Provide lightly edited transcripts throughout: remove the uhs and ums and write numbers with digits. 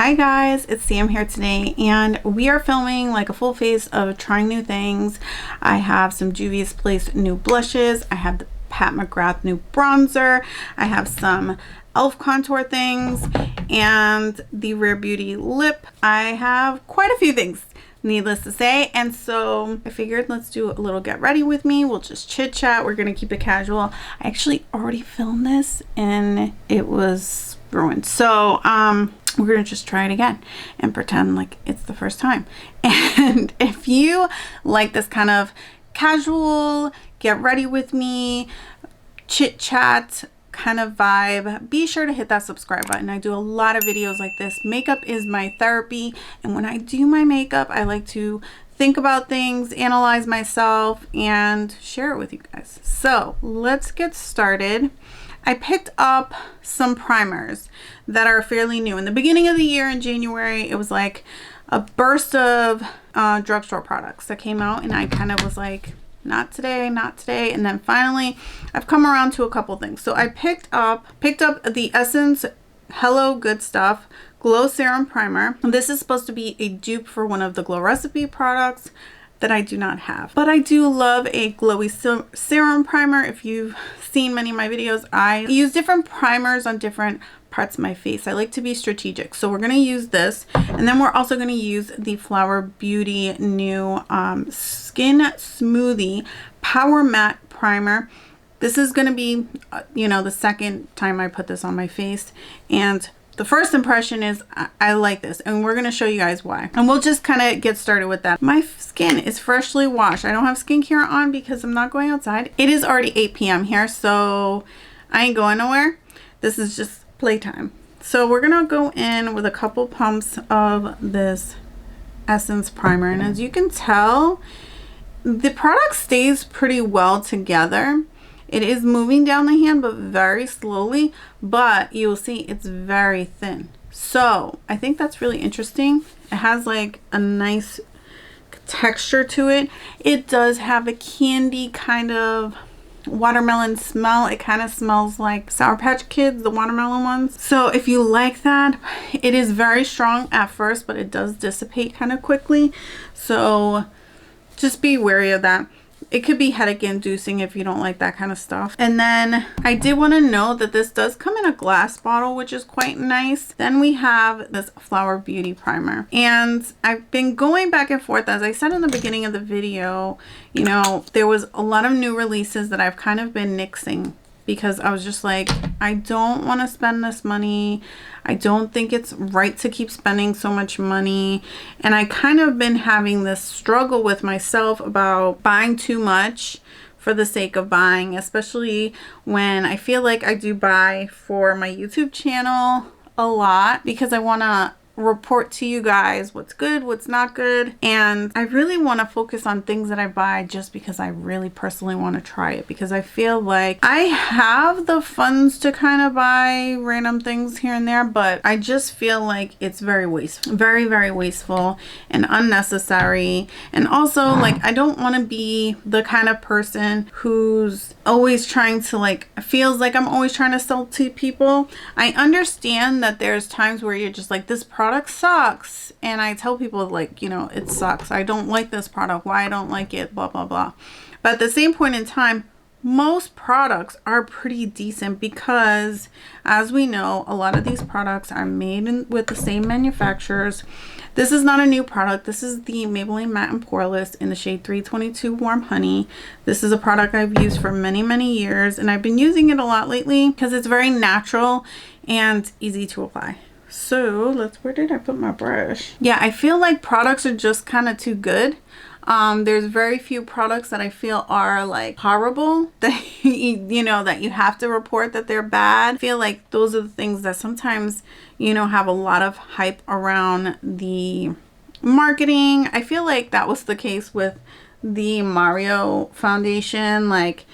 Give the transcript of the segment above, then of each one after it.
Hi guys, it's Sam here today, and we are filming like a full face of trying new things. I have some Juvia's Place new blushes. I have the McGrath new bronzer. I have some E.L.F contour things and the Rare Beauty lip. I have quite a few things, needless to say, and so I figured let's do a little get ready with me. We'll just chit chat. We're gonna keep it casual. I actually already filmed this and it was ruined, so we're gonna just try it again and pretend like it's the first time. And if you like this kind of casual get ready with me chit chat kind of vibe, be sure to hit that subscribe button. I do a lot of videos like this. Makeup is my therapy, and when I do my makeup I like to think about things, analyze myself, and share it with you guys. So let's get started. I picked up some primers that are fairly new. In the beginning of the year in January, it was like a burst of drugstore products that came out, and I kind of was like, not today, not today. And then finally I've come around to a couple things. So I picked up the Essence Hello Good Stuff Glow Serum Primer. This is supposed to be a dupe for one of the Glow Recipe products that I do not have, but I do love a glowy serum primer. If you've seen many of my videos, I use different primers on different parts of my face. I like to be strategic, so we're going to use this, and then we're also going to use the Flower Beauty new Skin Smoothie Power Matte Primer. This is going to be the second time I put this on my face, and the first impression is I like this, and we're going to show you guys why. And we'll just kind of get started with that. My skin is freshly washed. I don't have skincare on because I'm not going outside. It is already 8 p.m. here, so I ain't going nowhere. This is just playtime. So we're going to go in with a couple pumps of this Essence primer, and as you can tell, the product stays pretty well together. It is moving down the hand, but very slowly, but you'll see it's very thin. So I think that's really interesting. It has like a nice texture to it. It does have a candy kind of watermelon smell. It kind of smells like Sour Patch Kids, the watermelon ones. So if you like that, it is very strong at first, but it does dissipate kind of quickly. So just be wary of that. It could be headache inducing if you don't like that kind of stuff. And then I did want to note that this does come in a glass bottle, which is quite nice. Then we have this Flower Beauty primer, and I've been going back and forth. As I said in the beginning of the video, there was a lot of new releases that I've kind of been nixing because I was just like, I don't want to spend this money. I don't think it's right to keep spending so much money. And I kind of been having this struggle with myself about buying too much for the sake of buying, especially when I feel like I do buy for my YouTube channel a lot because I want to report to you guys what's good, what's not good, and I really want to focus on things that I buy just because I really personally want to try it, because I feel like I have the funds to kind of buy random things here and there, but I just feel like it's very wasteful, very, very wasteful and unnecessary. And also, like, I don't want to be the kind of person who's always trying to feels like I'm always trying to sell to people. I understand that there's times where you're just like, this product sucks, and I tell people it sucks, I don't like this product, why I don't like it, blah blah blah. But at the same point in time, most products are pretty decent because, as we know, a lot of these products are made with the same manufacturers. This is not a new product. This is the Maybelline Matte and Poreless in the shade 322 Warm Honey. This is a product I've used for many, many years, and I've been using it a lot lately because it's very natural and easy to apply. So where did I put my brush? Yeah, I feel like products are just kind of too good. There's very few products that I feel are like horrible that that you have to report that they're bad. I feel like those are the things that sometimes have a lot of hype around the marketing. I feel like that was the case with the Mario foundation. Like,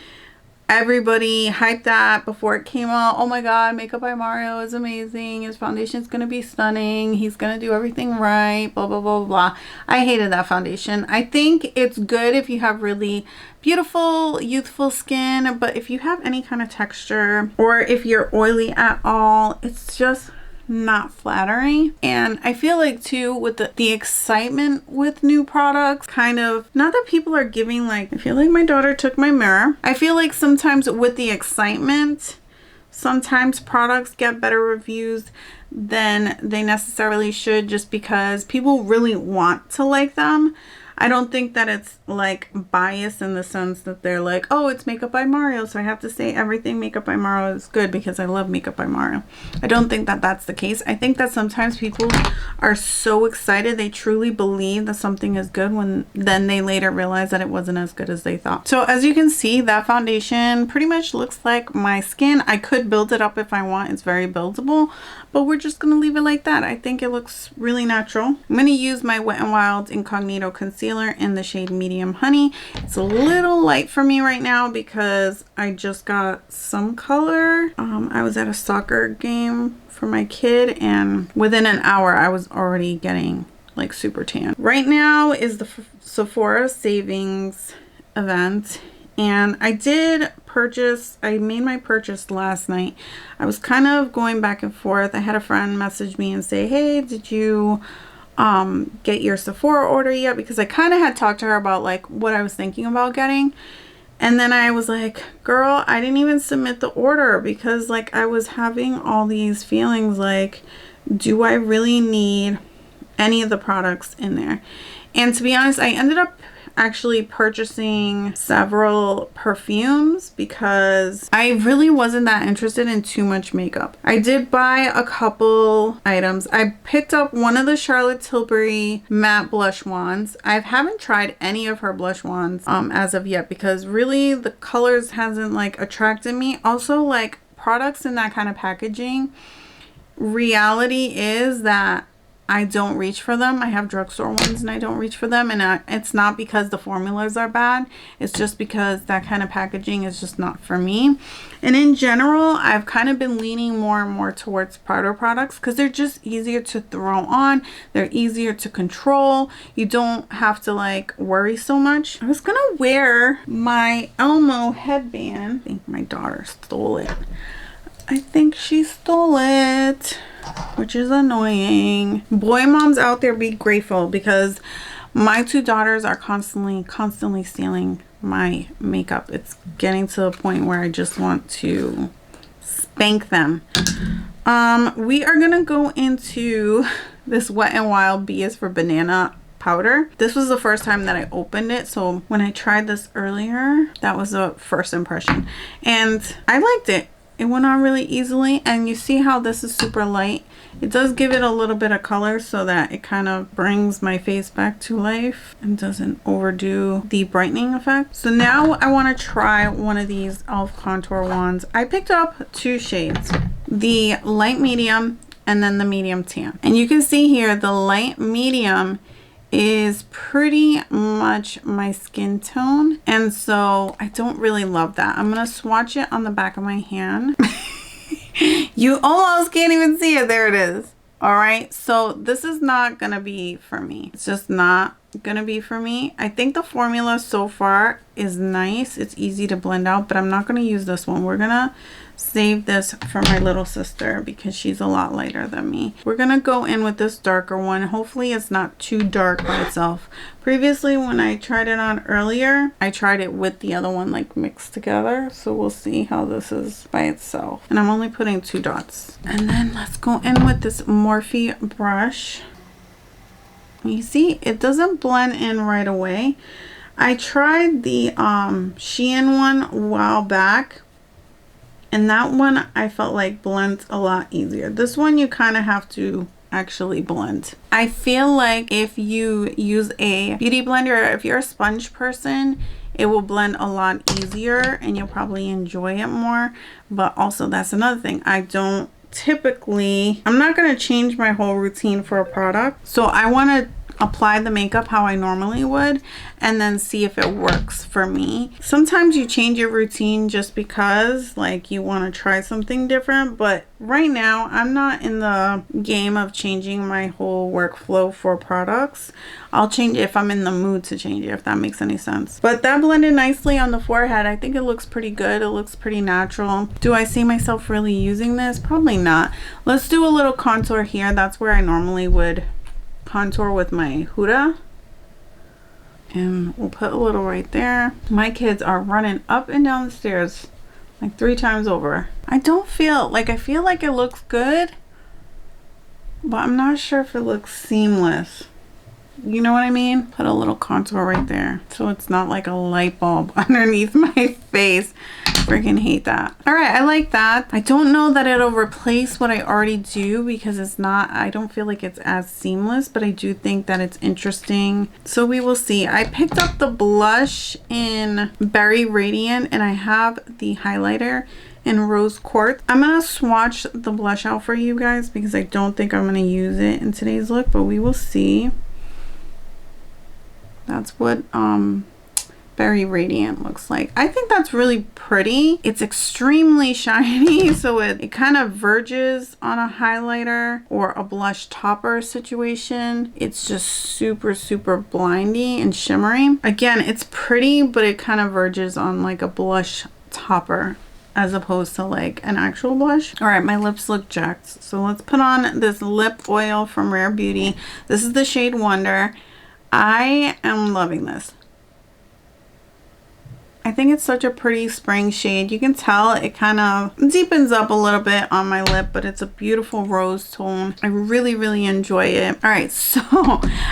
everybody hyped that before it came out. Oh my god, makeup by Mario is amazing. His foundation is going to be stunning. He's going to do everything right. Blah, blah, blah, blah. I hated that foundation. I think it's good if you have really beautiful, youthful skin. But if you have any kind of texture, or if you're oily at all, it's just not flattering. And I feel like too, with the excitement with new products, kind of, not that people are giving, like, I feel like my daughter took my mirror. I feel like sometimes with the excitement, sometimes products get better reviews than they necessarily should, just because people really want to like them. I don't think that it's like biased in the sense that they're like, oh, it's Makeup by Mario, so I have to say everything Makeup by Mario is good because I love Makeup by Mario. I don't think that that's the case. I think that sometimes people are so excited, they truly believe that something is good, when then they later realize that it wasn't as good as they thought. So as you can see, that foundation pretty much looks like my skin. I could build it up if I want. It's very buildable, but we're just gonna leave it like that. I think it looks really natural. I'm gonna use my Wet n Wild Incognito Concealer in the shade Medium Honey. It's a little light for me right now because I just got some color. I was at a soccer game for my kid, and within an hour I was already getting like super tan. Right now is the Sephora savings event, and I did purchase, I made my purchase last night. I was kind of going back and forth. I had a friend message me and say, hey, did you get your Sephora order yet? Because I kind of had talked to her about like what I was thinking about getting, and then I was like, girl, I didn't even submit the order because like I was having all these feelings like, do I really need any of the products in there? And to be honest, I ended up actually purchasing several perfumes because I really wasn't that interested in too much makeup. I did buy a couple items. I picked up one of the Charlotte Tilbury matte blush wands. I haven't tried any of her blush wands as of yet because really the colors hasn't like attracted me. Also, like, products in that kind of packaging, reality is that I don't reach for them. I have drugstore ones and I don't reach for them, and it's not because the formulas are bad. It's just because that kind of packaging is just not for me. And in general, I've kind of been leaning more and more towards powder products because they're just easier to throw on. They're easier to control. You don't have to like worry so much. I was gonna wear my Elmo headband. I think my daughter stole it. I think she stole it, which is annoying. Boy moms out there, be grateful, because my two daughters are constantly stealing my makeup. It's getting to the point where I just want to spank them. We are gonna go into this Wet n Wild B is for Banana powder. This was the first time that I opened it, so when I tried this earlier, that was the first impression, and I liked it. It went on really easily, and you see how this is super light. It does give it a little bit of color so that it kind of brings my face back to life and doesn't overdo the brightening effect. So now I want to try one of these E.L.F contour wands. I picked up two shades, the light medium and then the medium tan. And you can see here the light medium is pretty much my skin tone, and so I don't really love that. I'm gonna swatch it on the back of my hand. You almost can't even see it. There it is. All right, so this is not gonna be for me. It's just not gonna be for me. I think the formula so far is nice. It's easy to blend out, but I'm not gonna use this one. We're gonna save this for my little sister because she's a lot lighter than me. We're gonna go in with this darker one. Hopefully it's not too dark by itself. Previously, when I tried it on earlier, I tried it with the other one like mixed together, so we'll see how this is by itself. And I'm only putting 2 dots. And then let's go in with this Morphe brush. You see, it doesn't blend in right away. I tried the Shein one a while back, and that one I felt like blends a lot easier. This one you kind of have to actually blend. I feel like if you use a beauty blender, if you're a sponge person, it will blend a lot easier and you'll probably enjoy it more. But also, that's another thing. I don't typically, I'm not going to change my whole routine for a product. So I want to apply the makeup how I normally would and then see if it works for me. Sometimes you change your routine just because like you want to try something different, but right now I'm not in the game of changing my whole workflow for products. I'll change it if I'm in the mood to change it, if that makes any sense. But that blended nicely on the forehead. I think it looks pretty good. It looks pretty natural. Do I see myself really using this? Probably not. Let's do a little contour here. That's where I normally would contour with my Huda. And we'll put a little right there. My kids are running up and down the stairs like 3 times over. I feel like it looks good, but I'm not sure if it looks seamless. You know what I mean? Put a little contour right there so it's not like a light bulb underneath my face. Freaking hate that. All right, I like that. I don't know that it'll replace what I already do because it's not, I don't feel like it's as seamless, but I do think that it's interesting. So we will see. I picked up the blush in Berry Radiant and I have the highlighter in Rose Quartz. I'm gonna swatch the blush out for you guys because I don't think I'm gonna use it in today's look, but we will see. That's what Berry Radiant looks like. I think that's really pretty. It's extremely shiny, so it kind of verges on a highlighter or a blush topper situation. It's just super, super blindy and shimmery. Again, it's pretty, but it kind of verges on like a blush topper as opposed to like an actual blush. All right, my lips look jacked. So let's put on this lip oil from Rare Beauty. This is the shade Wonder. I am loving this. I think it's such a pretty spring shade. You can tell it kind of deepens up a little bit on my lip, but it's a beautiful rose tone. I really, really enjoy it. All right, so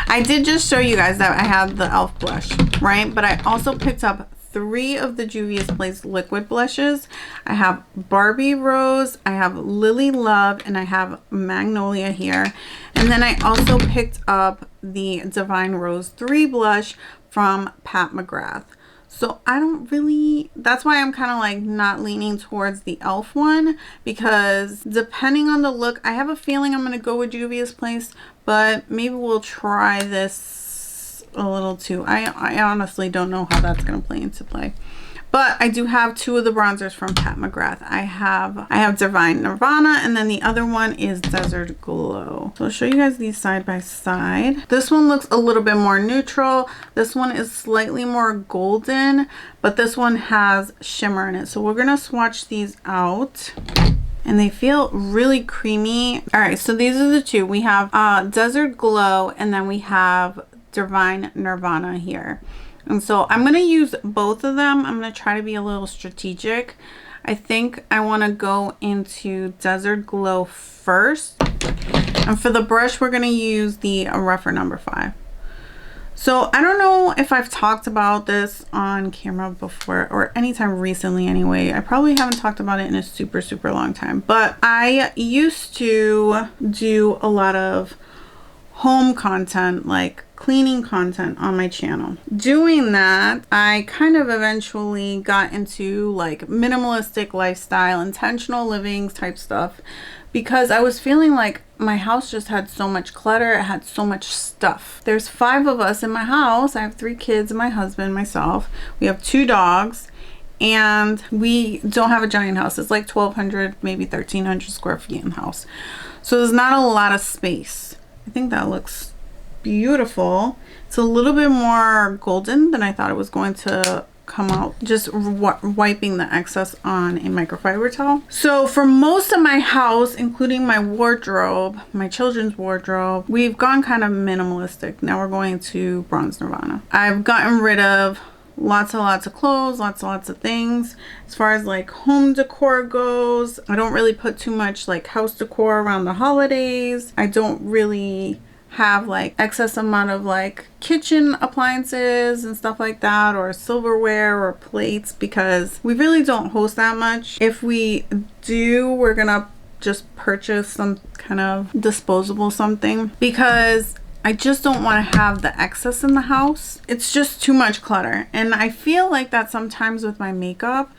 I did just show you guys that I have the e.L.F. blush, right? But I also picked up 3 of the Juvia's Place liquid blushes. I have Barbie Rose, I have Lily Love, and I have Magnolia here. And then I also picked up the Divine Rose 3 blush from Pat McGrath. So I don't really, that's why I'm kind of like not leaning towards the e.L.F. one, because depending on the look, I have a feeling I'm going to go with Juvia's Place, but maybe we'll try this a little too. I honestly don't know how that's going to play into play. But I do have 2 of the bronzers from Pat McGrath. I have Divine Nirvana, and then the other one is Desert Glow. So I'll show you guys these side by side. This one looks a little bit more neutral. This one is slightly more golden, but this one has shimmer in it. So we're gonna swatch these out. And they feel really creamy. All right, so these are the 2. We have Desert Glow, and then we have Divine Nirvana here. And so I'm going to use both of them. I'm going to try to be a little strategic. I think I want to go into Desert Glow first. And for the brush, we're going to use the rougher number 5. So I don't know if I've talked about this on camera before or anytime recently anyway. I probably haven't talked about it in a super, super long time. But I used to do a lot of home content, like cleaning content on my channel. Doing that, I kind of eventually got into like minimalistic lifestyle, intentional living type stuff, because I was feeling like my house just had so much clutter. It had so much stuff. There's 5 of us in my house. I have 3 kids, my husband, myself. We have 2 dogs, and we don't have a giant house. It's like 1,200, maybe 1,300 square feet in the house. So there's not a lot of space. I think that looks beautiful. It's a little bit more golden than I thought it was going to come out. Just wiping the excess on a microfiber towel. So for most of my house, including my wardrobe, my children's wardrobe, we've gone kind of minimalistic. Now we're going to Bronze Nirvana. I've gotten rid of lots and lots of clothes, lots and lots of things. As far as like home decor goes, I don't really put too much like house decor around the holidays. I don't really have like excess amount of like kitchen appliances and stuff like that, or silverware or plates, because we really don't host that much. If we do, we're gonna just purchase some kind of disposable something, because I just don't want to have the excess in the house. It's just too much clutter. And I feel like that sometimes with my makeup,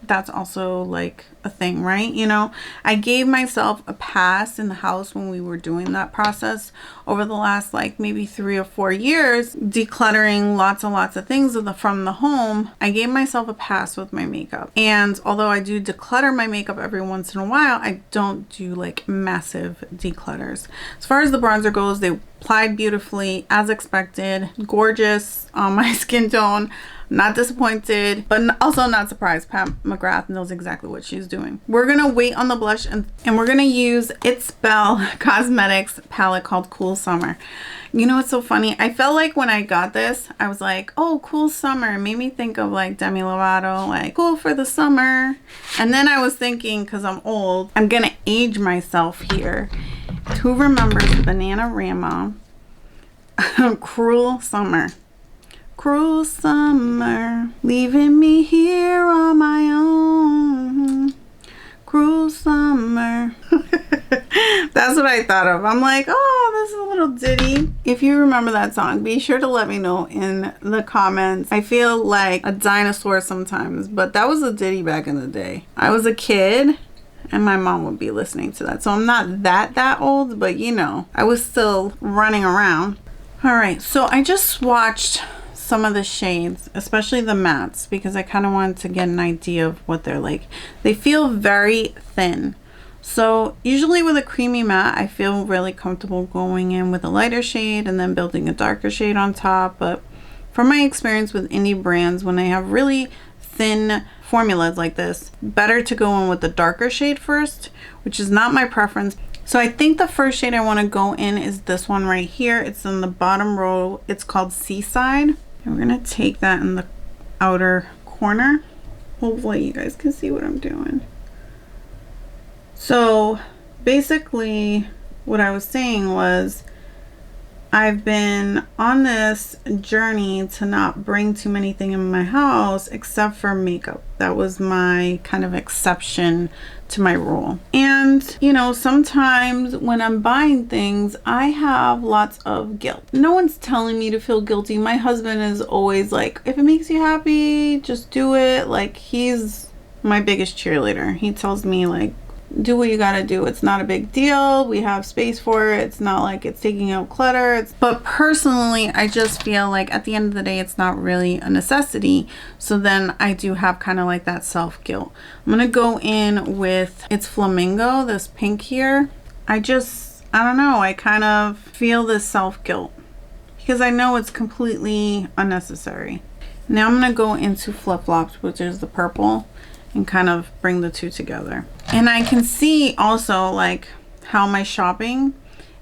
that's also like a thing, right? You know, I gave myself a pass in the house when we were doing that process over the last like maybe 3 or 4 years, decluttering lots and lots of things from the home. I gave myself a pass with my makeup. And although I do declutter my makeup every once in a while, I don't do like massive declutters. As far as the bronzer goes, they applied beautifully as expected, gorgeous on my skin tone. Not disappointed, but also not surprised. Pat McGrath knows exactly what she's doing. We're gonna wait on the blush and we're gonna use E.L.F Cosmetics palette called Cool Summer. You know what's so funny? I felt like when I got this, I was like, oh, cool summer. It made me think of like Demi Lovato, like cool for the summer. And then I was thinking, because I'm old, I'm gonna age myself here. Who remembers Bananarama? Cruel Summer. Cruel summer, leaving me here on my own. Cruel summer. That's what I thought of. I'm like, oh, this is a little ditty. If you remember that song, be sure to let me know in the comments. I feel like a dinosaur sometimes, but that was a ditty back in the day. I was a kid and my mom would be listening to that. So I'm not that old, but you know, I was still running around. All right, so I just swatched some of the shades, especially the mattes, because I kind of wanted to get an idea of what they're like. They feel very thin. So usually with a creamy matte, I feel really comfortable going in with a lighter shade and then building a darker shade on top. But from my experience with indie brands, when they have really thin formulas like this, better to go in with the darker shade first, which is not my preference. So I think the first shade I want to go in is this one right here. It's in the bottom row. It's called Seaside. And we're going to take that in the outer corner. Hopefully you guys can see what I'm doing. So basically what I was saying was I've been on this journey to not bring too many things in my house except for makeup. That was my kind of exception to my rule. And you know, sometimes when I'm buying things, I have lots of guilt. No one's telling me to feel guilty. My husband is always like, if it makes you happy, just do it. Like, he's my biggest cheerleader. He tells me like, do what you gotta do. It's not a big deal. We have space for it. It's not like it's taking out clutter. But personally, I just feel like at the end of the day, it's not really a necessity. So then I do have kind of like that self-guilt. I'm gonna go in with, it's Flamingo, this pink here. I don't know, I kind of feel this self-guilt because I know it's completely unnecessary. Now I'm gonna go into Flip Flops, which is the purple, and kind of bring the two together. And I can see also like how my shopping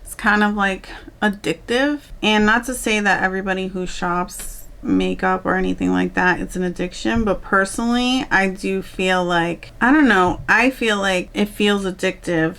is kind of like addictive. And not to say that everybody who shops makeup or anything like that, it's an addiction, but personally I do feel like, I don't know, I feel like it feels addictive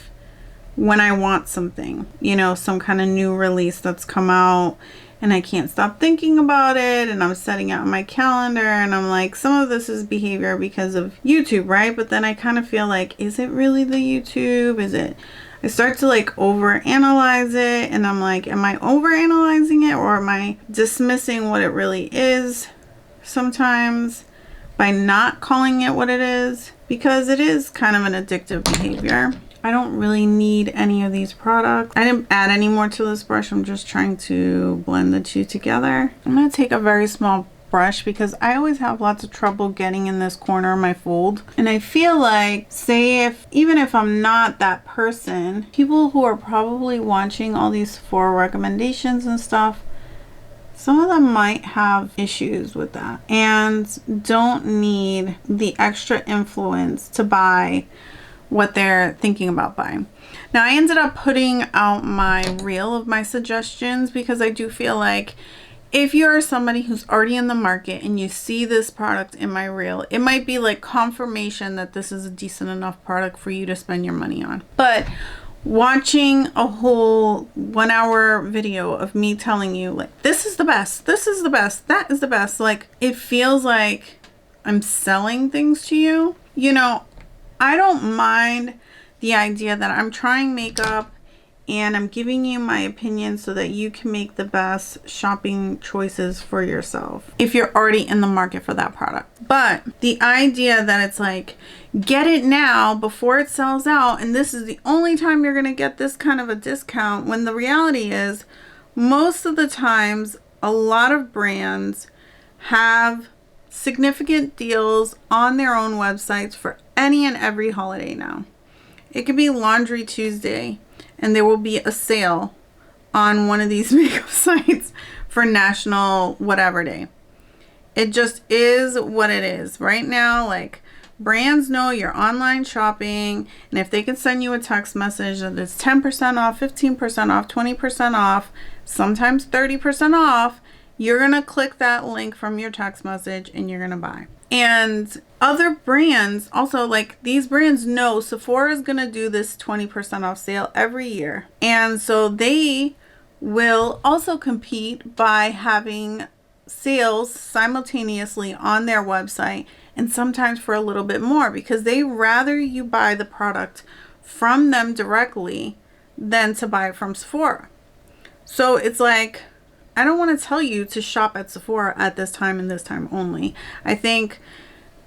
when I want something, you know, some kind of new release that's come out and I can't stop thinking about it, and I'm setting out my calendar, and I'm like, some of this is behavior because of YouTube, right? But then I kind of feel like, is it really the YouTube? Is it? I start to like overanalyze it, and I'm like, am I overanalyzing it, or am I dismissing what it really is sometimes by not calling it what it is? Because it is kind of an addictive behavior. I don't really need any of these products. I didn't add any more to this brush. I'm just trying to blend the two together. I'm going to take a very small brush because I always have lots of trouble getting in this corner of my fold. And I feel like, even if I'm not that person, people who are probably watching all these Sephora recommendations and stuff, some of them might have issues with that and don't need the extra influence to buy what they're thinking about buying. Now I ended up putting out my reel of my suggestions because I do feel like if you're somebody who's already in the market and you see this product in my reel, it might be like confirmation that this is a decent enough product for you to spend your money on. But watching a whole 1 hour video of me telling you like, this is the best, this is the best, that is the best, like it feels like I'm selling things to you. You know, I don't mind the idea that I'm trying makeup and I'm giving you my opinion so that you can make the best shopping choices for yourself if you're already in the market for that product. But the idea that it's like, get it now before it sells out, and this is the only time you're going to get this kind of a discount, when the reality is most of the times a lot of brands have significant deals on their own websites for any and every holiday now. It could be Laundry Tuesday and there will be a sale on one of these makeup sites for National whatever day. It just is what it is right now. Like, brands know you're online shopping, and if they can send you a text message that it's 10% off, 15% off, 20% off, sometimes 30% off, you're gonna click that link from your text message and you're gonna buy. And other brands also, like, these brands know Sephora is gonna do this 20% off sale every year, and so they will also compete by having sales simultaneously on their website, and sometimes for a little bit more, because they rather you buy the product from them directly than to buy it from Sephora. So it's like, I don't want to tell you to shop at Sephora at this time and this time only. I think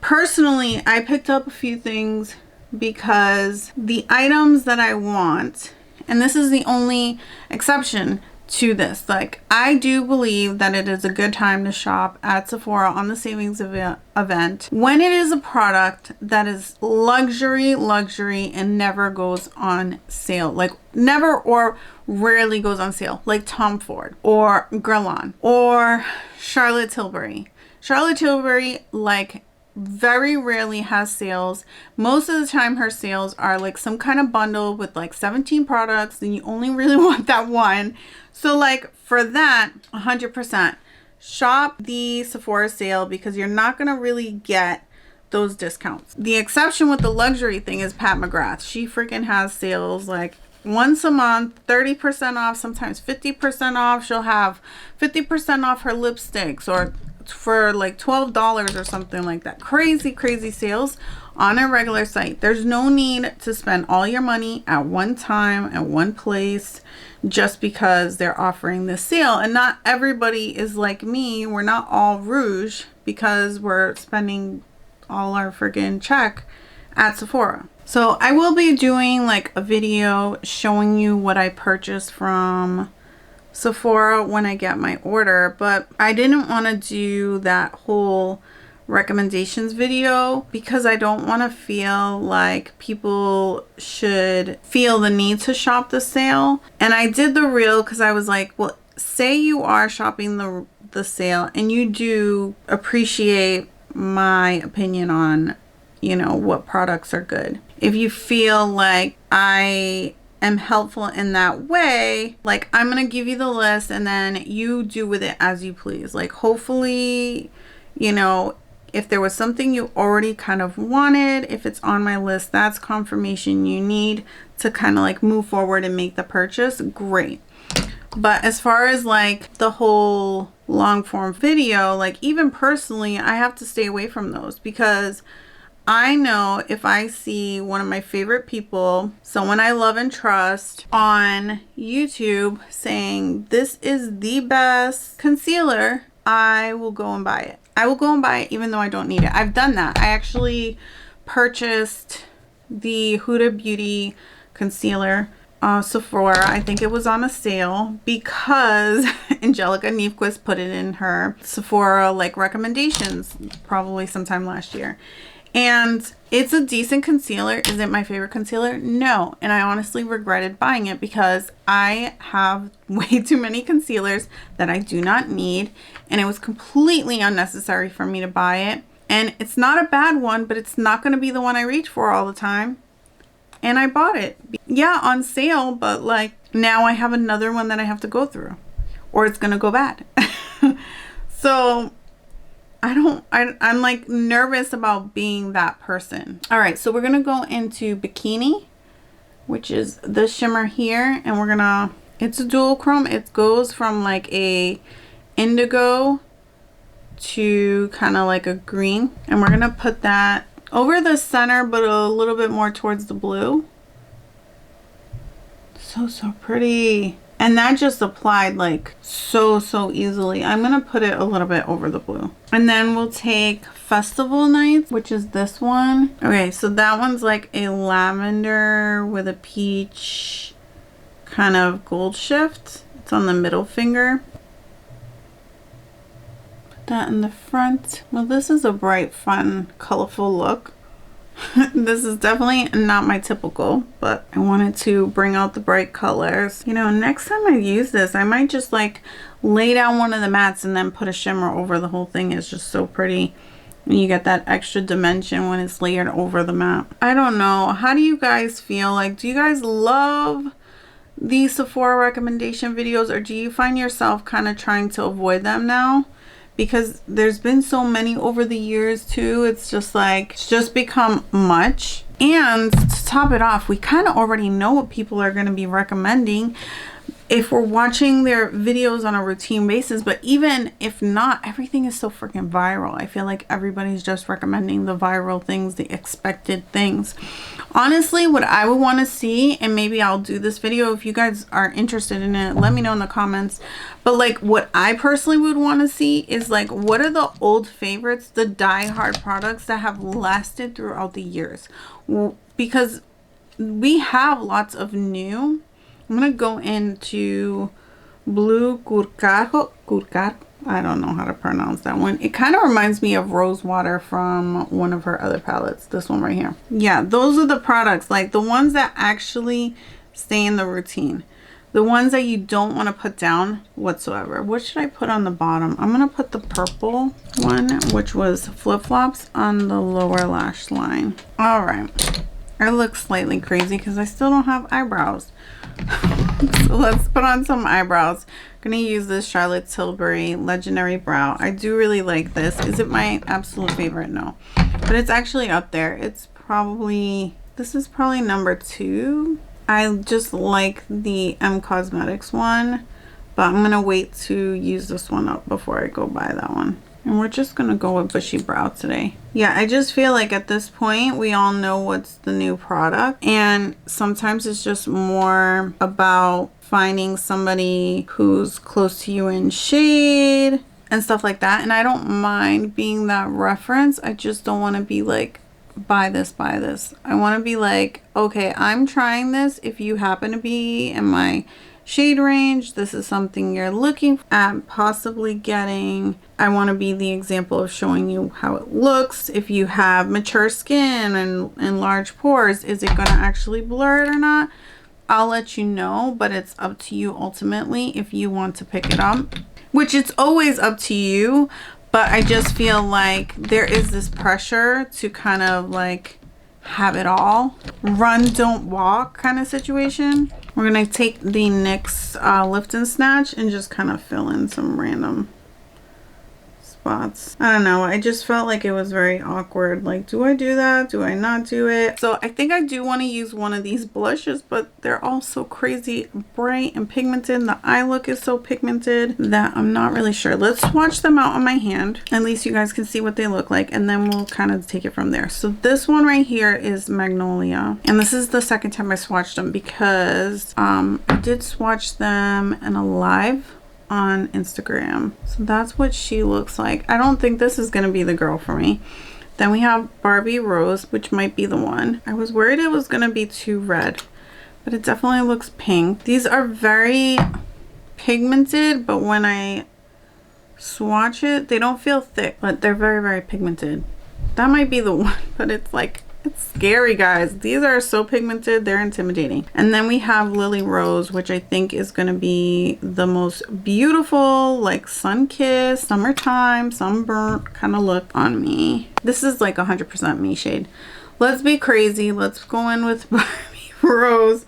personally I picked up a few things because the items that I want, and this is the only exception to this, like, I do believe that it is a good time to shop at Sephora on the savings event when it is a product that is luxury and never goes on sale, like never or rarely goes on sale, like Tom Ford or Guerlain or Charlotte Tilbury. Charlotte Tilbury, like, very rarely has sales. Most of the time her sales are like some kind of bundle with like 17 products and you only really want that one. So like, for that, 100% shop the Sephora sale, because you're not going to really get those discounts. The exception with the luxury thing is Pat McGrath. She freaking has sales like once a month, 30% off, sometimes 50% off. She'll have 50% off her lipsticks, or for like $12 or something like that. Crazy sales on a regular site. There's no need to spend all your money at one time at one place just because they're offering this sale. And not everybody is like me. We're not all rouge because we're spending all our friggin' check at Sephora. So I will be doing like a video showing you what I purchased from Sephora when I get my order, but I didn't want to do that whole recommendations video because I don't want to feel like people should feel the need to shop the sale. And I did the reel because I was like, well, say you are shopping the sale and you do appreciate my opinion on, you know, what products are good. If you feel like I am helpful in that way, like, I'm gonna give you the list and then you do with it as you please. Like, hopefully, you know, if there was something you already kind of wanted, if it's on my list, that's confirmation you need to kind of like move forward and make the purchase. Great. But as far as like the whole long form video, like, even personally, I have to stay away from those, because I know if I see one of my favorite people, someone I love and trust, on YouTube saying this is the best concealer, I will go and buy it. I will go and buy it even though I don't need it. I've done that. I actually purchased the Huda Beauty concealer Sephora. I think it was on a sale because Angelica Neefquist put it in her Sephora like recommendations probably sometime last year. And it's a decent concealer. Is it my favorite concealer? No. And I honestly regretted buying it because I have way too many concealers that I do not need. And it was completely unnecessary for me to buy it. And it's not a bad one, but it's not going to be the one I reach for all the time. And I bought it. Yeah, on sale, but like, now I have another one that I have to go through, or it's going to go bad. So I'm like nervous about being that person. All right, so we're gonna go into Bikini, which is the shimmer here, and it's a dual chrome. It goes from like a indigo to kind of like a green, and we're gonna put that over the center but a little bit more towards the blue. So pretty. And that just applied like so easily. I'm gonna put it a little bit over the blue. And then we'll take Festival Nights, which is this one. Okay, so that one's like a lavender with a peach kind of gold shift. It's on the middle finger. Put that in the front. Well, this is a bright, fun, colorful look. This is definitely not my typical, but I wanted to bring out the bright colors. You know, next time I use this, I might just like lay down one of the mats and then put a shimmer over the whole thing. It's just so pretty. And you get that extra dimension when it's layered over the mat. I don't know. How do you guys feel? Like, do you guys love these Sephora recommendation videos, or do you find yourself kind of trying to avoid them now? Because there's been so many over the years too. It's just like, it's just become much. And to top it off, we kind of already know what people are going to be recommending if we're watching their videos on a routine basis. But even if not, everything is so freaking viral. I feel like everybody's just recommending the viral things, the expected things. Honestly, what I would want to see, and maybe I'll do this video if you guys are interested in it, let me know in the comments. But like, what I personally would want to see is like, what are the old favorites, the die-hard products that have lasted throughout the years? Because we have lots of new. I'm gonna go into Blue Curcar. I don't know how to pronounce that one. It kind of reminds me of Rose Water from one of her other palettes. This one right here. Yeah, those are the products, like the ones that actually stay in the routine. The ones that you don't want to put down whatsoever. What should I put on the bottom? I'm gonna put the purple one, which was Flip Flops, on the lower lash line. All right. I look slightly crazy because I still don't have eyebrows. So let's put on some eyebrows. I'm gonna use this Charlotte Tilbury Legendary Brow. I do really like this. Is it my absolute favorite? No, but it's actually up there. It's probably, this is probably number 2. I just like the M Cosmetics one, but I'm gonna wait to use this one up before I go buy that one. And we're just gonna go with Bushy Brow today. Yeah, I just feel like at this point we all know what's the new product, and sometimes it's just more about finding somebody who's close to you in shade and stuff like that. And I don't mind being that reference. I just don't want to be like, buy this, buy this. I want to be like, okay, I'm trying this. If you happen to be in my shade range, this is something you're looking at possibly getting. I want to be the example of showing you how it looks. If you have mature skin and large pores, is it going to actually blur it or not? I'll let you know, but it's up to you ultimately if you want to pick it up, which it's always up to you. But I just feel like there is this pressure to kind of like have it all. Run, don't walk kind of situation. We're going to take the NYX Lift and Snatch and just kind of fill in some random spots. I don't know. I just felt like it was very awkward. Like, do I do that? Do I not do it? So I think I do want to use one of these blushes, but they're all so crazy bright and pigmented. The eye look is so pigmented that I'm not really sure. Let's swatch them out on my hand. At least you guys can see what they look like, and then we'll kind of take it from there. So this one right here is Magnolia, and this is the second time I swatched them because I did swatch them in a live on Instagram. So that's what she looks like. I don't think this is gonna be the girl for me. Then we have Barbie Rose, which might be the one. I was worried it was gonna be too red, but it definitely looks pink. These are very pigmented, but when I swatch it, they don't feel thick, but they're very pigmented. That might be the one, but it's like, it's scary, guys. These are so pigmented, they're intimidating. And then we have Lily Rose, which I think is going to be the most beautiful, like sun-kissed, summertime, sunburnt kind of look on me. This is like 100% me shade. Let's be crazy. Let's go in with Barbie Rose.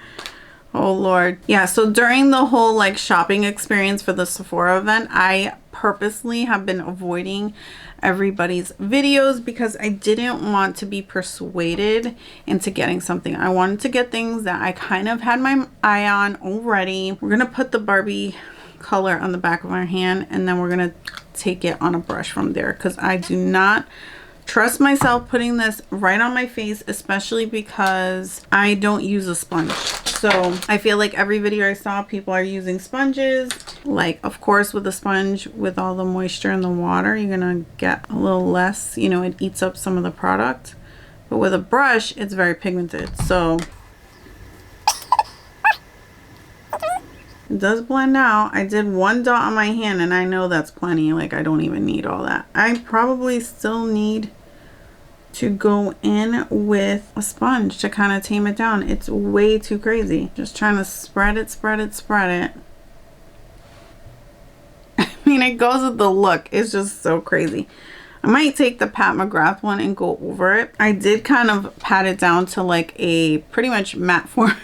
Oh Lord. Yeah, so during the whole like shopping experience for the Sephora event, I purposely have been avoiding everybody's videos because I didn't want to be persuaded into getting something. I wanted to get things that I kind of had my eye on already. We're gonna put the Barbie color on the back of our hand, and then we're gonna take it on a brush from there because I do not trust myself putting this right on my face, especially because I don't use a sponge. So I feel like every video I saw, people are using sponges. Like, of course, with a sponge, with all the moisture in the water, you're gonna get a little less, you know, it eats up some of the product. But with a brush, it's very pigmented. So it does blend out. I did one dot on my hand and I know that's plenty. Like, I don't even need all that. I probably still need to go in with a sponge to kind of tame it down. It's way too crazy. Just trying to spread it, spread it, spread it. I mean, it goes with the look. It's just so crazy. I might take the Pat McGrath one and go over it. I did kind of pat it down to like a pretty much matte formula.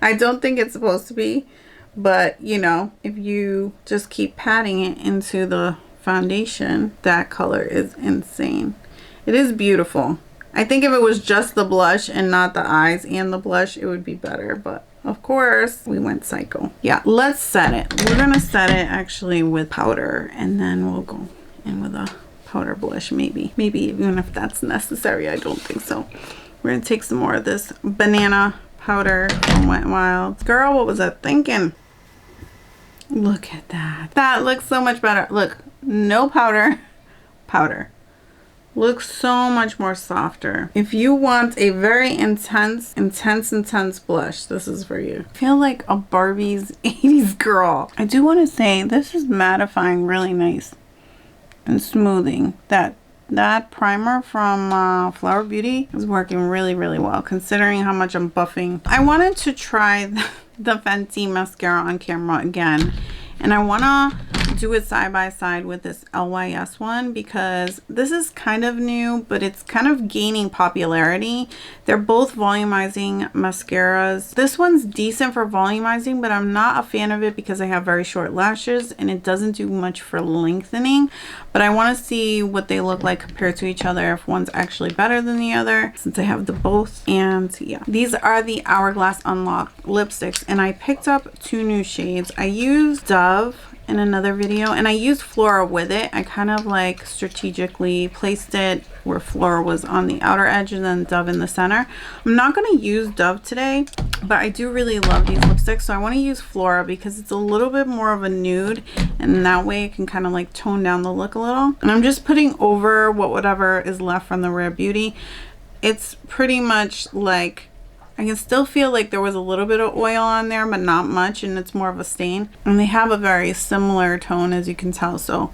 I don't think it's supposed to be, but you know, if you just keep patting it into the foundation, that color is insane. It is beautiful. I think if it was just the blush and not the eyes and the blush, it would be better. But of course, we went psycho. Yeah, let's set it. We're gonna set it actually with powder, and then we'll go in with a powder blush, maybe. Maybe even if that's necessary. I don't think so. We're gonna take some more of this banana powder from Wet n Wild. Girl, what was I thinking? Look at that. That looks so much better. Look, no powder. Powder. Looks so much more softer. If you want a very intense blush, this is for you. I feel like a Barbie's 80s girl. I do want to say this is mattifying really nice and smoothing. That primer from Flower Beauty is working really, really well considering how much I'm buffing. I wanted to try the Fenty mascara on camera again, and I want to do it side by side with this LYS one because this is kind of new, but it's kind of gaining popularity. They're both volumizing mascaras. This one's decent for volumizing, but I'm not a fan of it because I have very short lashes and it doesn't do much for lengthening. But I want to see what they look like compared to each other, if one's actually better than the other, since I have the both. And yeah, these are the Hourglass Unlock lipsticks, and I picked up 2 new shades. I used Dove in another video and I used Flora with it. I kind of like strategically placed it where Flora was on the outer edge and then Dove in the center. I'm not going to use Dove today, but I do really love these lipsticks, so I want to use Flora because it's a little bit more of a nude, and that way it can kind of like tone down the look a little. And I'm just putting over whatever is left from the Rare Beauty. It's pretty much like, I can still feel like there was a little bit of oil on there, but not much, and it's more of a stain. And they have a very similar tone, as you can tell. So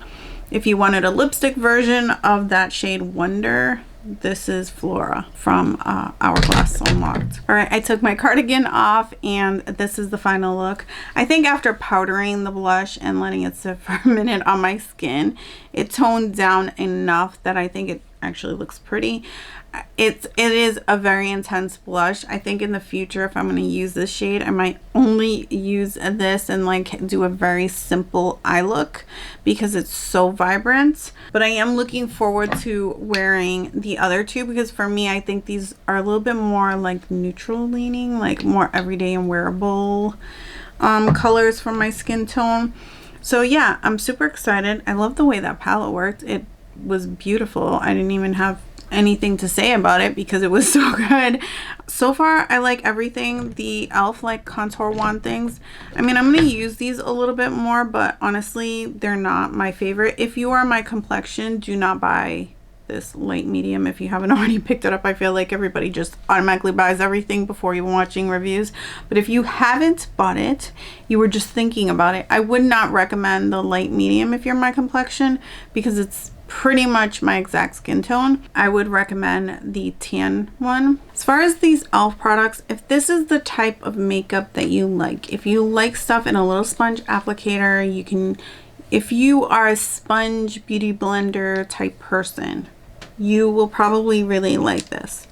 if you wanted a lipstick version of that shade Wonder, this is Flora from Hourglass Unlocked. All right, I took my cardigan off and this is the final look. I think after powdering the blush and letting it sit for a minute on my skin, it toned down enough that I think it actually looks pretty. It is a very intense blush. I think in the future, if I'm going to use this shade, I might only use this and like do a very simple eye look because it's so vibrant. But I am looking forward to wearing the other two because for me, I think these are a little bit more like neutral leaning, like more everyday and wearable colors for my skin tone. So yeah, I'm super excited. I love the way that palette worked. It was beautiful. I didn't even have anything to say about it because it was so good. So far I like everything. The E.L.F. like contour wand things, I mean, I'm going to use these a little bit more, but honestly they're not my favorite. If you are my complexion, do not buy this light medium if you haven't already picked it up. I feel like everybody just automatically buys everything before even watching reviews, but if you haven't bought it, you were just thinking about it, I would not recommend the light medium if you're my complexion because it's pretty much my exact skin tone. I would recommend the tan one. As far as these E.L.F. products, if this is the type of makeup that you like, if you like stuff in a little sponge applicator, you can, if you are a sponge beauty blender type person, you will probably really like this.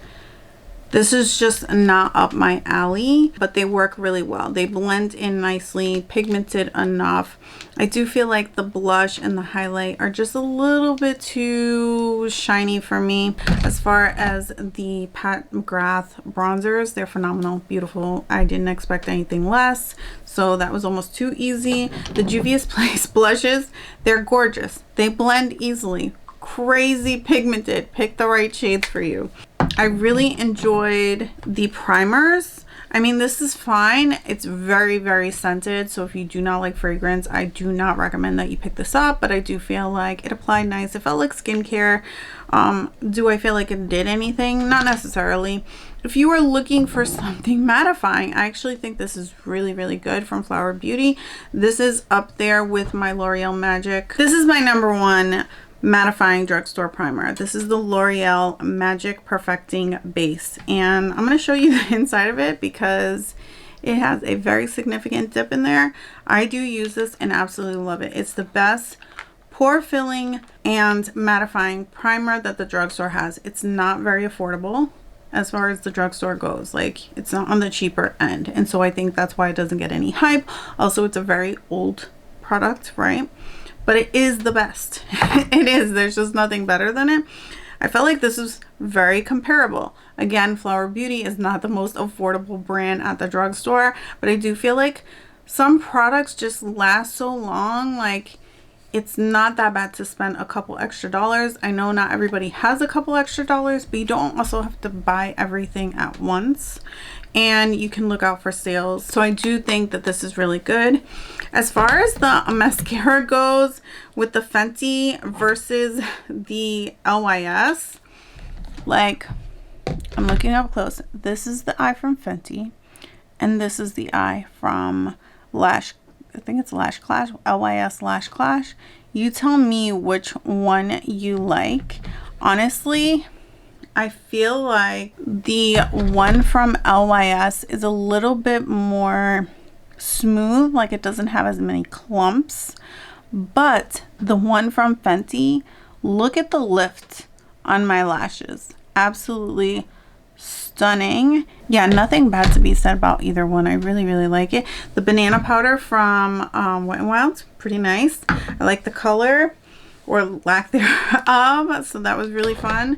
This is just not up my alley, but they work really well. They blend in nicely, pigmented enough. I do feel like the blush and the highlight are just a little bit too shiny for me. As far as the Pat McGrath bronzers, they're phenomenal, beautiful. I didn't expect anything less, so that was almost too easy. The Juvia's Place blushes, they're gorgeous. They blend easily, crazy pigmented. Pick the right shades for you. I really enjoyed the primers. I mean, this is fine. It's very, very scented. So if you do not like fragrance, I do not recommend that you pick this up, but I do feel like it applied nice. It felt like skincare. Do I feel like it did anything? Not necessarily. If you are looking for something mattifying, I actually think this is really, really good from Flower Beauty. This is up there with my L'Oreal Magic. This is my #1 mattifying drugstore primer. This is the L'Oreal Magic Perfecting Base, and I'm going to show you the inside of it because it has a very significant dip in there. I do use this and absolutely love it. It's the best pore filling and mattifying primer that the drugstore has. It's not very affordable as far as the drugstore goes. Like, it's not on the cheaper end, and so I think that's why it doesn't get any hype. Also, it's a very old product, right? But it is the best. It is. There's just nothing better than it. I felt like this was very comparable. Again, Flower Beauty is not the most affordable brand at the drugstore, but I do feel like some products just last so long. Like, it's not that bad to spend a couple extra dollars. I know not everybody has a couple extra dollars, but you don't also have to buy everything at once. And you can look out for sales. So I do think that this is really good. As far as the mascara goes, with the Fenty versus the LYS, like, I'm looking up close. This is the eye from Fenty, and this is the eye from Lash, I think it's Lash Clash, LYS Lash Clash. You tell me which one you like. Honestly, I feel like the one from LYS is a little bit more smooth, like it doesn't have as many clumps, but the one from Fenty, look at the lift on my lashes. Absolutely stunning. Yeah, nothing bad to be said about either one. I really, really like it. The banana powder from Wet n Wild, pretty nice. I like the color, or lack thereof, so that was really fun.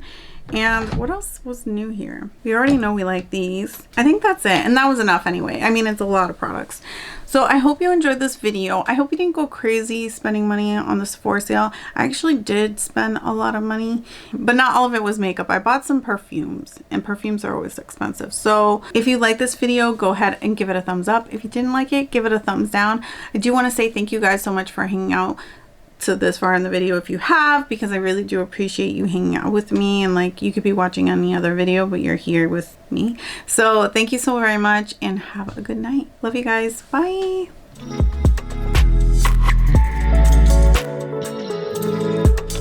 And what else was new here? We already know we like these. I think that's it. And that was enough anyway. I mean, it's a lot of products. So I hope you enjoyed this video. I hope you didn't go crazy spending money on the Sephora sale. I actually did spend a lot of money, but not all of it was makeup. I bought some perfumes, and perfumes are always expensive. So if you like this video, go ahead and give it a thumbs up. If you didn't like it, give it a thumbs down. I do want to say thank you guys so much for hanging out to this far in the video if you have, because I really do appreciate you hanging out with me, and like, you could be watching any other video but you're here with me. So thank you so very much, and have a good night. Love you guys. Bye.